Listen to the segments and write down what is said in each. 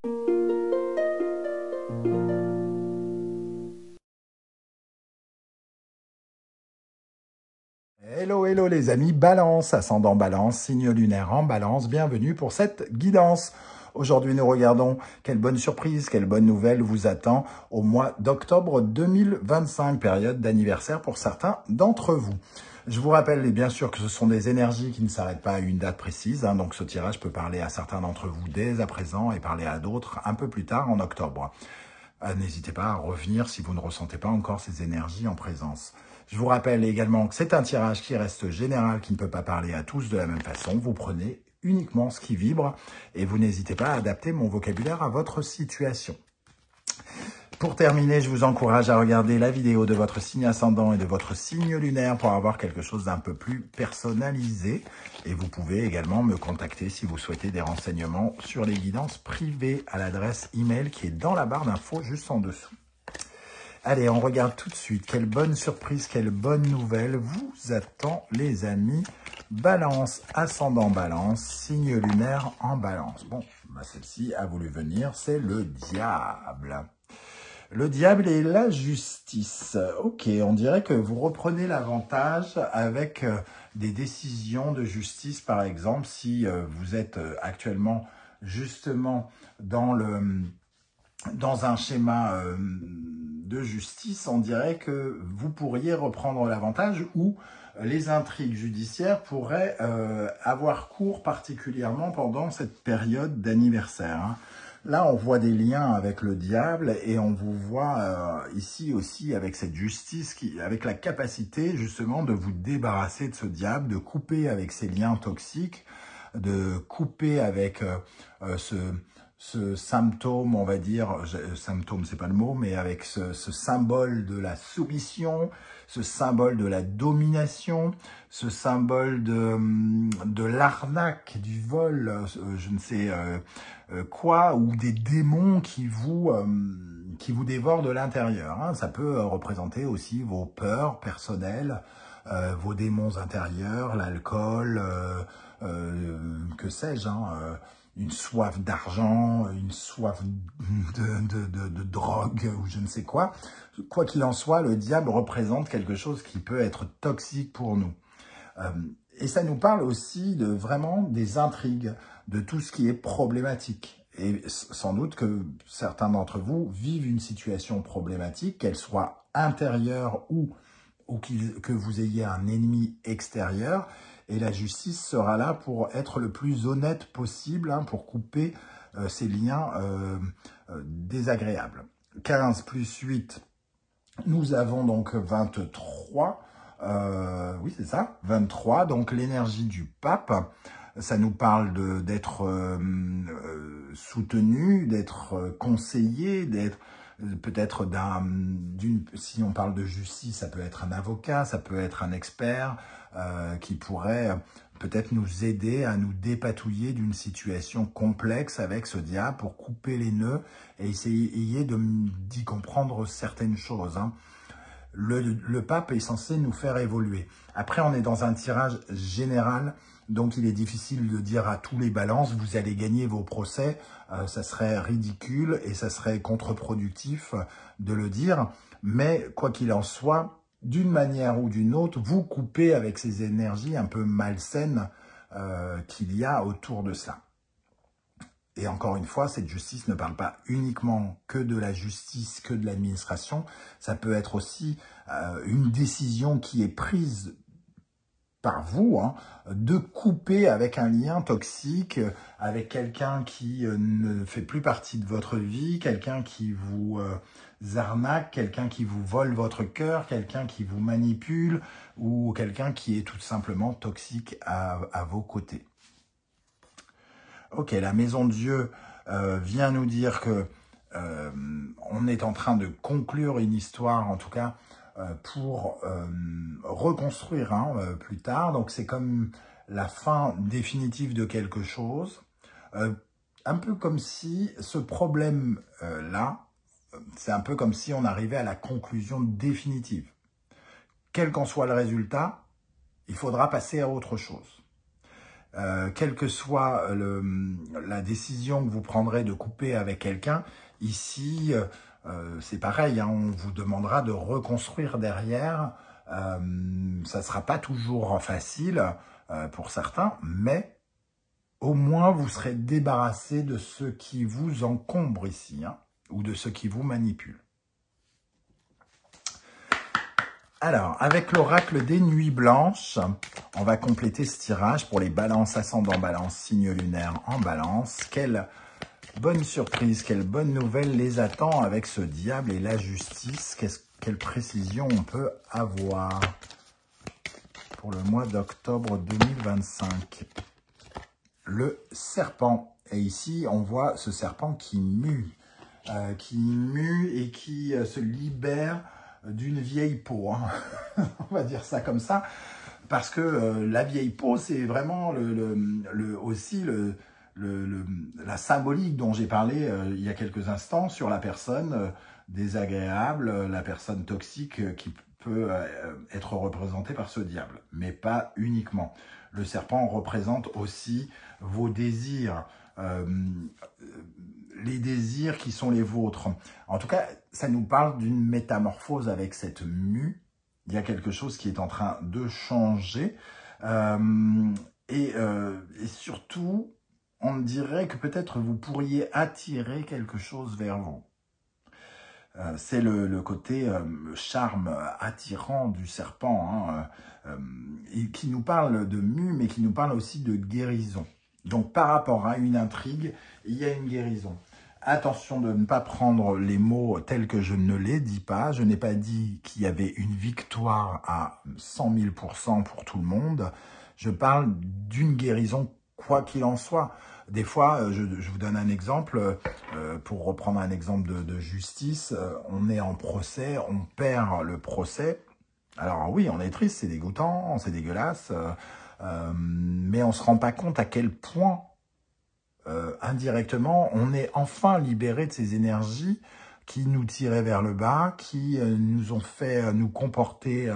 Hello, hello les amis, Balance, ascendant Balance, signe lunaire en Balance, bienvenue pour cette guidance. Aujourd'hui, nous regardons quelle bonne surprise, quelle bonne nouvelle vous attend au mois d'octobre 2025, période d'anniversaire pour certains d'entre vous. Je vous rappelle bien sûr que ce sont des énergies qui ne s'arrêtent pas à une date précise, donc ce tirage peut parler à certains d'entre vous dès à présent et parler à d'autres un peu plus tard en octobre. N'hésitez pas à revenir si vous ne ressentez pas encore ces énergies en présence. Je vous rappelle également que c'est un tirage qui reste général, qui ne peut pas parler à tous de la même façon. Vous prenez uniquement ce qui vibre et vous n'hésitez pas à adapter mon vocabulaire à votre situation. Pour terminer, je vous encourage à regarder la vidéo de votre signe ascendant et de votre signe lunaire pour avoir quelque chose d'un peu plus personnalisé. Et vous pouvez également me contacter si vous souhaitez des renseignements sur les guidances privées à l'adresse email qui est dans la barre d'infos juste en dessous. Allez, on regarde tout de suite. Quelle bonne surprise, quelle bonne nouvelle vous attend, les amis. Balance, ascendant Balance, signe lunaire en Balance. Bon, celle-ci a voulu venir, c'est le diable. Le diable et la justice. Ok, on dirait que vous reprenez l'avantage avec des décisions de justice, par exemple, si vous êtes actuellement justement dans un schéma de justice, on dirait que vous pourriez reprendre l'avantage ou les intrigues judiciaires pourraient avoir cours particulièrement pendant cette période d'anniversaire. Là, on voit des liens avec le diable et on vous voit ici aussi avec cette justice, avec la capacité justement de vous débarrasser de ce diable, de couper avec ces liens toxiques, de couper avec ce symptôme, on va dire, symptôme c'est pas le mot, mais avec ce symbole de la soumission, ce symbole de la domination, ce symbole de l'arnaque, du vol, je ne sais quoi, ou des démons qui vous dévorent de l'intérieur. Ça peut représenter aussi vos peurs personnelles, vos démons intérieurs, l'alcool, que sais-je, une soif d'argent, une soif de drogue ou je ne sais quoi. Quoi qu'il en soit, le diable représente quelque chose qui peut être toxique pour nous. Et ça nous parle aussi de vraiment des intrigues, de tout ce qui est problématique. Et sans doute que certains d'entre vous vivent une situation problématique, qu'elle soit intérieure ou que vous ayez un ennemi extérieur. Et la justice sera là pour être le plus honnête possible, pour couper ces liens désagréables. 15 plus 8, nous avons donc 23. Oui, c'est ça, 23. Donc l'énergie du pape, ça nous parle d'être soutenu, d'être conseillé, d'être peut-être si on parle de justice, ça peut être un avocat, ça peut être un expert qui pourrait peut-être nous aider à nous dépatouiller d'une situation complexe avec ce diable pour couper les nœuds et essayer d'y comprendre certaines choses. Le pape est censé nous faire évoluer. Après, on est dans un tirage général, donc il est difficile de dire à tous les balances, vous allez gagner vos procès, ça serait ridicule et ça serait contre-productif de le dire. Mais quoi qu'il en soit, d'une manière ou d'une autre, vous coupez avec ces énergies un peu malsaines qu'il y a autour de ça. Et encore une fois, cette justice ne parle pas uniquement que de la justice, que de l'administration. Ça peut être aussi une décision qui est prise par vous, de couper avec un lien toxique, avec quelqu'un qui ne fait plus partie de votre vie, quelqu'un qui vous arnaque, quelqu'un qui vous vole votre cœur, quelqu'un qui vous manipule ou quelqu'un qui est tout simplement toxique à vos côtés. Ok, la maison de Dieu vient nous dire que on est en train de conclure une histoire, en tout cas, pour reconstruire plus tard. Donc, c'est comme la fin définitive de quelque chose. Un peu comme si ce problème-là, c'est un peu comme si on arrivait à la conclusion définitive. Quel qu'en soit le résultat, il faudra passer à autre chose. quelle que soit la décision que vous prendrez de couper avec quelqu'un, ici, c'est pareil, hein, on vous demandera de reconstruire derrière. Ça ne sera pas toujours facile pour certains, mais au moins vous serez débarrassé de ce qui vous encombre ici, hein, ou de ce qui vous manipule. Alors, avec l'oracle des nuits blanches, on va compléter ce tirage pour les balances, ascendant balance, signe lunaire en balance. Quelle bonne surprise, quelle bonne nouvelle les attend avec ce diable et la justice. Quelle précision on peut avoir pour le mois d'octobre 2025. Le serpent. Et ici, on voit ce serpent qui mue et qui se libère d'une vieille peau, hein. On va dire ça comme ça, parce que la vieille peau, c'est vraiment aussi la symbolique dont j'ai parlé il y a quelques instants sur la personne désagréable, la personne toxique qui peut être représentée par ce diable, mais pas uniquement. Le serpent représente aussi vos désirs, les désirs qui sont les vôtres. En tout cas, ça nous parle d'une métamorphose avec cette mue. Il y a quelque chose qui est en train de changer. Et surtout, on dirait que peut-être vous pourriez attirer quelque chose vers vous. C'est le côté charme attirant du serpent, hein, et qui nous parle de mue, mais qui nous parle aussi de guérison. Donc, par rapport à une intrigue, il y a une guérison. Attention de ne pas prendre les mots tels que je ne les dis pas. Je n'ai pas dit qu'il y avait une victoire à 100 000 % pour tout le monde. Je parle d'une guérison, quoi qu'il en soit. Des fois, je vous donne un exemple, pour reprendre un exemple de justice, on est en procès, on perd le procès. Alors oui, on est triste, c'est dégoûtant, c'est dégueulasse, mais on ne se rend pas compte à quel point, indirectement, on est enfin libéré de ces énergies qui nous tiraient vers le bas, qui nous ont fait nous comporter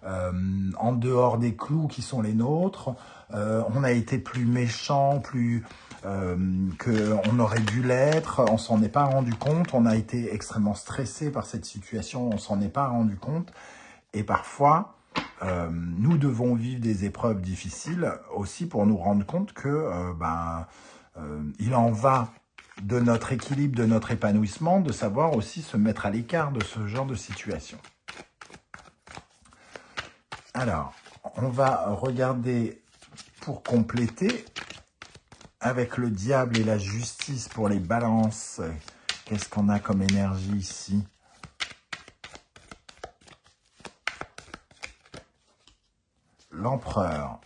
en dehors des clous qui sont les nôtres. On a été plus méchants, plus qu'on aurait dû l'être. On s'en est pas rendu compte. On a été extrêmement stressé par cette situation. On s'en est pas rendu compte. Et parfois, nous devons vivre des épreuves difficiles aussi pour nous rendre compte que il en va de notre équilibre, de notre épanouissement, de savoir aussi se mettre à l'écart de ce genre de situation. Alors, on va regarder pour compléter avec le diable et la justice pour les balances. Qu'est-ce qu'on a comme énergie ici? L'empereur.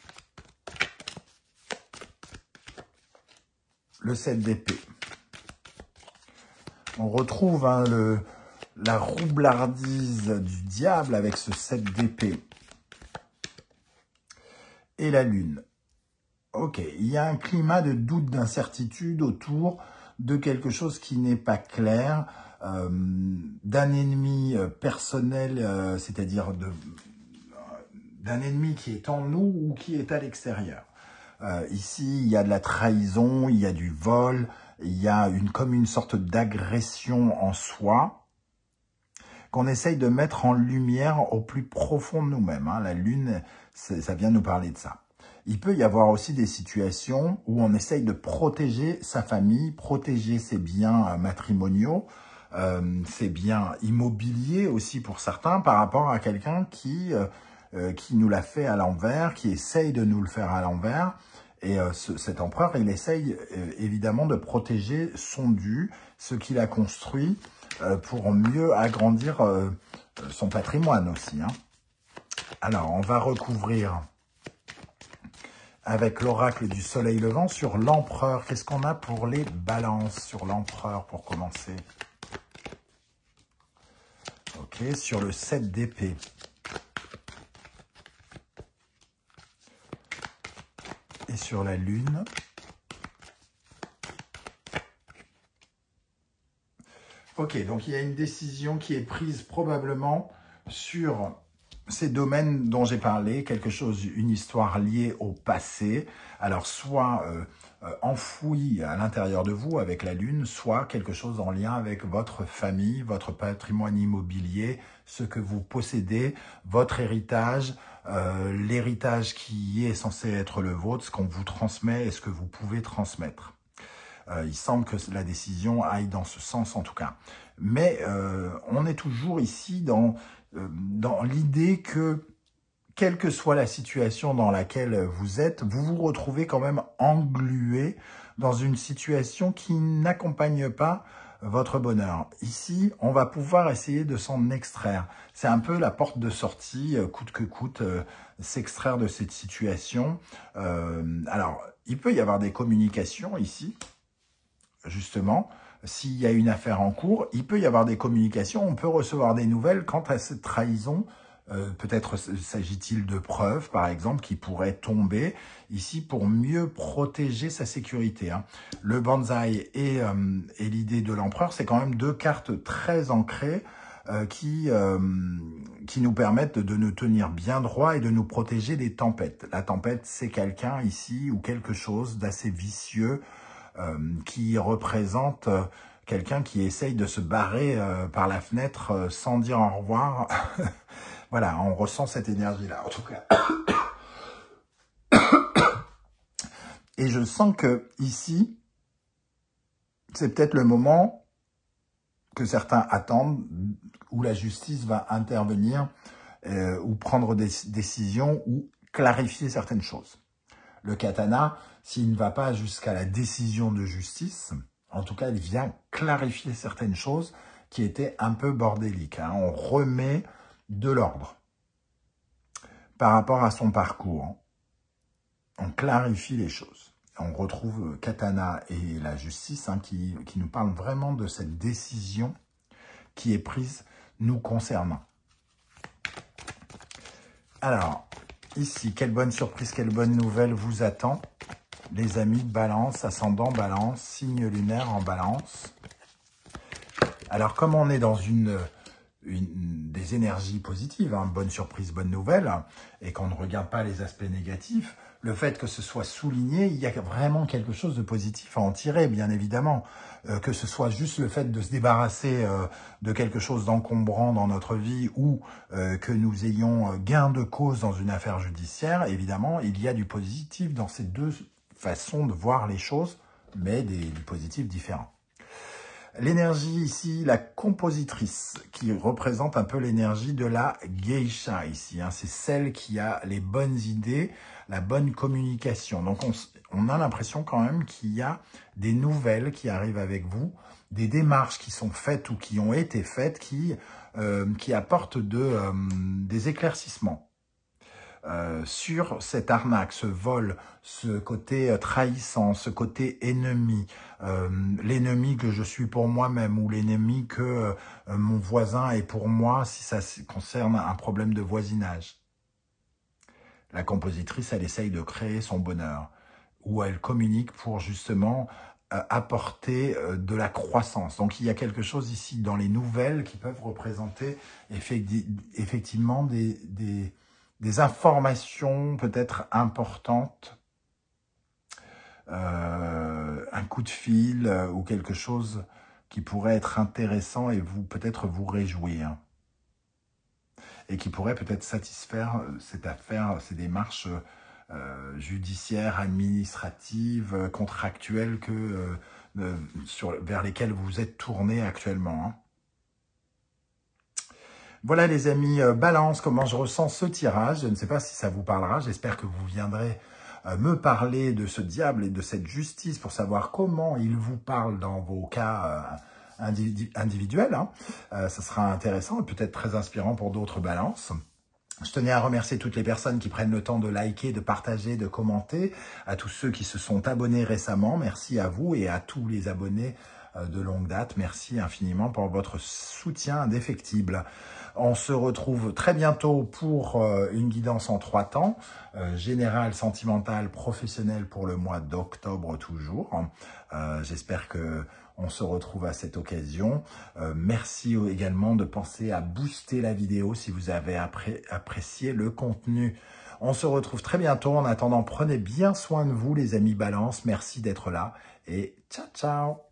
Le 7 d'épée. On retrouve hein, la roublardise du diable avec ce 7 d'épée. Et la lune. Ok, il y a un climat de doute, d'incertitude autour de quelque chose qui n'est pas clair, d'un ennemi personnel, c'est-à-dire d'un ennemi qui est en nous ou qui est à l'extérieur. Ici, il y a de la trahison, il y a du vol, il y a comme une sorte d'agression en soi qu'on essaye de mettre en lumière au plus profond de nous-mêmes. Hein. La lune, ça vient nous parler de ça. Il peut y avoir aussi des situations où on essaye de protéger sa famille, protéger ses biens matrimoniaux, ses biens immobiliers aussi pour certains, par rapport à quelqu'un qui nous l'a fait à l'envers, qui essaye de nous le faire à l'envers. Et cet empereur, il essaye évidemment de protéger son dû, ce qu'il a construit, pour mieux agrandir son patrimoine aussi. Hein. Alors, on va recouvrir avec l'oracle du soleil levant sur l'empereur. Qu'est-ce qu'on a pour les balances sur l'empereur pour commencer? Ok, sur le 7 d'épée. Et sur la lune. Ok, donc il y a une décision qui est prise probablement sur ces domaines dont j'ai parlé, quelque chose, une histoire liée au passé, alors soit enfoui à l'intérieur de vous avec la Lune, soit quelque chose en lien avec votre famille, votre patrimoine immobilier, ce que vous possédez, votre héritage, l'héritage qui est censé être le vôtre, ce qu'on vous transmet et ce que vous pouvez transmettre. Il semble que la décision aille dans ce sens en tout cas. Mais on est toujours ici dans l'idée que, quelle que soit la situation dans laquelle vous êtes, vous vous retrouvez quand même englué dans une situation qui n'accompagne pas votre bonheur. Ici, on va pouvoir essayer de s'en extraire. C'est un peu la porte de sortie, coûte que coûte, s'extraire de cette situation. Alors, il peut y avoir des communications ici, justement. S'il y a une affaire en cours, il peut y avoir des communications, on peut recevoir des nouvelles quant à cette trahison. Peut-être s'agit-il de preuves, par exemple, qui pourraient tomber ici pour mieux protéger sa sécurité. Hein. Le bonsaï et l'idée de l'empereur, c'est quand même deux cartes très ancrées qui nous permettent de nous tenir bien droit et de nous protéger des tempêtes. La tempête, c'est quelqu'un ici ou quelque chose d'assez vicieux qui représente quelqu'un qui essaye de se barrer par la fenêtre sans dire au revoir. Voilà, on ressent cette énergie-là, en tout cas. Et je sens que ici, c'est peut-être le moment que certains attendent, où la justice va intervenir, ou prendre des décisions, ou clarifier certaines choses. Le katana, s'il ne va pas jusqu'à la décision de justice, en tout cas, il vient clarifier certaines choses qui étaient un peu bordéliques. Hein. On remet de l'ordre par rapport à son parcours. On clarifie les choses. On retrouve Katana et la justice hein, qui nous parlent vraiment de cette décision qui est prise nous concernant. Alors, ici, quelle bonne surprise, quelle bonne nouvelle vous attend, les amis Balance, ascendant Balance, signe lunaire en Balance. Alors, comme on est dans des énergies positives, hein, bonne surprise, bonne nouvelle, et qu'on ne regarde pas les aspects négatifs, le fait que ce soit souligné, il y a vraiment quelque chose de positif à en tirer, bien évidemment. Que ce soit juste le fait de se débarrasser de quelque chose d'encombrant dans notre vie ou que nous ayons gain de cause dans une affaire judiciaire, évidemment, il y a du positif dans ces deux façons de voir les choses, mais du positif différent. L'énergie ici, la compositrice, qui représente un peu l'énergie de la geisha ici. Hein, c'est celle qui a les bonnes idées, la bonne communication. Donc on a l'impression quand même qu'il y a des nouvelles qui arrivent avec vous, des démarches qui sont faites ou qui ont été faites qui apportent des éclaircissements. Sur cette arnaque, ce vol, ce côté trahissant, ce côté ennemi, l'ennemi que je suis pour moi-même ou l'ennemi que mon voisin est pour moi si ça concerne un problème de voisinage. La compositrice, elle essaye de créer son bonheur, où elle communique pour justement apporter de la croissance. Donc il y a quelque chose ici dans les nouvelles qui peuvent représenter effectivement des informations peut-être importantes, un coup de fil ou quelque chose qui pourrait être intéressant et peut-être vous réjouir. Et qui pourrait peut-être satisfaire cette affaire, ces démarches judiciaires, administratives, contractuelles vers lesquelles vous êtes tourné actuellement. Hein. Voilà les amis, Balance, comment je ressens ce tirage. Je ne sais pas si ça vous parlera, j'espère que vous viendrez me parler de ce diable et de cette justice pour savoir comment il vous parle dans vos cas individuels. Hein. Ça sera intéressant et peut-être très inspirant pour d'autres Balances. Je tenais à remercier toutes les personnes qui prennent le temps de liker, de partager, de commenter, à tous ceux qui se sont abonnés récemment. Merci à vous et à tous les abonnés de longue date. Merci infiniment pour votre soutien indéfectible. On se retrouve très bientôt pour une guidance en 3 temps, générale, sentimentale, professionnelle pour le mois d'octobre toujours. J'espère que On se retrouve à cette occasion. Merci également de penser à booster la vidéo si vous avez apprécié le contenu. On se retrouve très bientôt. En attendant, prenez bien soin de vous, les amis Balance. Merci d'être là et ciao, ciao.